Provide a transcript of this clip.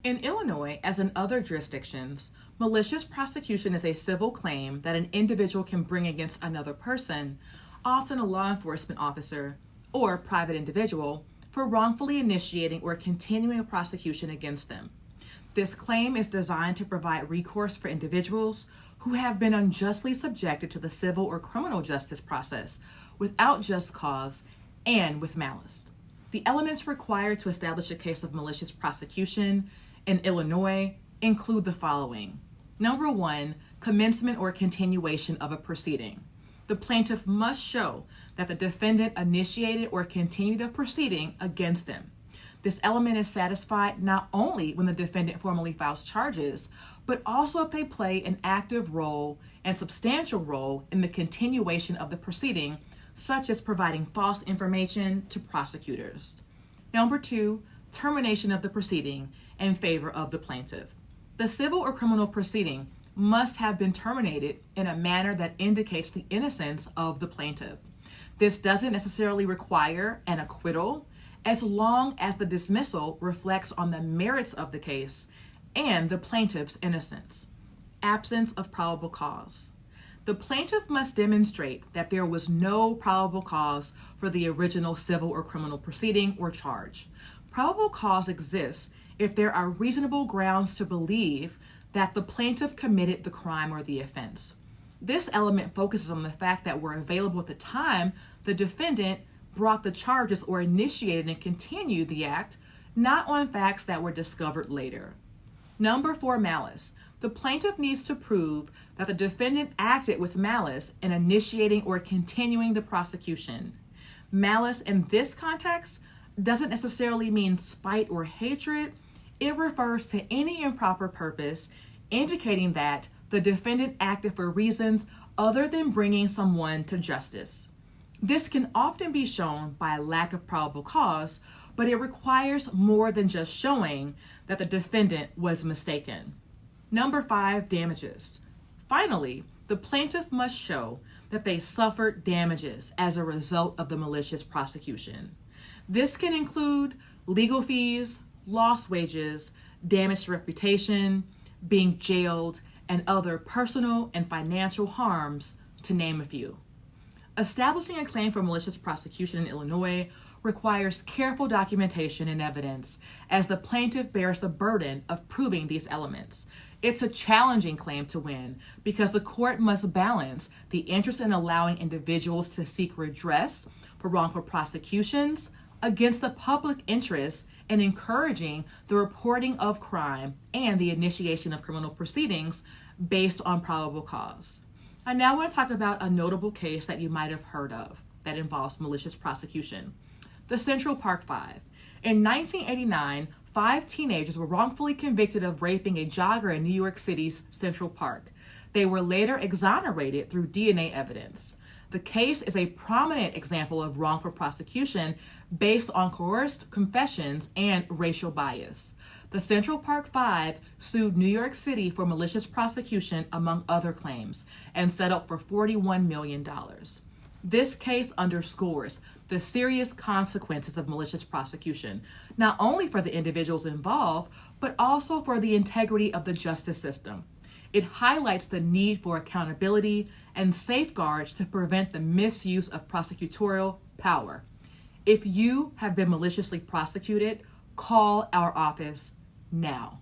In Illinois, as in other jurisdictions, malicious prosecution is a civil claim that an individual can bring against another person, often a law enforcement officer or private individual, for wrongfully initiating or continuing a prosecution against them. This claim is designed to provide recourse for individuals who have been unjustly subjected to the civil or criminal justice process without just cause and with malice. The elements required to establish a case of malicious prosecution in Illinois include the following. Number one, commencement or continuation of a proceeding. The plaintiff must show that the defendant initiated or continued a proceeding against them. This element is satisfied not only when the defendant formally files charges, but also if they play an active role and substantial role in the continuation of the proceeding, such as providing false information to prosecutors. Number two, termination of the proceeding in favor of the plaintiff. The civil or criminal proceeding must have been terminated in a manner that indicates the innocence of the plaintiff. This doesn't necessarily require an acquittal, as long as the dismissal reflects on the merits of the case and the plaintiff's innocence. Absence of probable cause. The plaintiff must demonstrate that there was no probable cause for the original civil or criminal proceeding or charge. Probable cause exists if there are reasonable grounds to believe that the plaintiff committed the crime or the offense. This element focuses on the fact that were available at the time the defendant brought the charges or initiated and continued the act, not on facts that were discovered later. Number four, malice. The plaintiff needs to prove that the defendant acted with malice in initiating or continuing the prosecution. Malice in this context doesn't necessarily mean spite or hatred. It refers to any improper purpose, indicating that the defendant acted for reasons other than bringing someone to justice. This can often be shown by a lack of probable cause, but it requires more than just showing that the defendant was mistaken. Number five, damages. Finally, the plaintiff must show that they suffered damages as a result of the malicious prosecution. This can include legal fees, lost wages, damaged reputation, being jailed, and other personal and financial harms, to name a few. Establishing a claim for malicious prosecution in Illinois requires careful documentation and evidence, as the plaintiff bears the burden of proving these elements. It's a challenging claim to win because the court must balance the interest in allowing individuals to seek redress for wrongful prosecutions against the public interest in encouraging the reporting of crime and the initiation of criminal proceedings based on probable cause. I now want to talk about a notable case that you might have heard of that involves malicious prosecution. The Central Park Five. In 1989, 5 teenagers were wrongfully convicted of raping a jogger in New York City's Central Park. They were later exonerated through DNA evidence. The case is a prominent example of wrongful prosecution based on coerced confessions and racial bias. The Central Park Five sued New York City for malicious prosecution, among other claims, and settled for $41 million. This case underscores the serious consequences of malicious prosecution, not only for the individuals involved, but also for the integrity of the justice system. It highlights the need for accountability and safeguards to prevent the misuse of prosecutorial power. If you have been maliciously prosecuted, call our office now.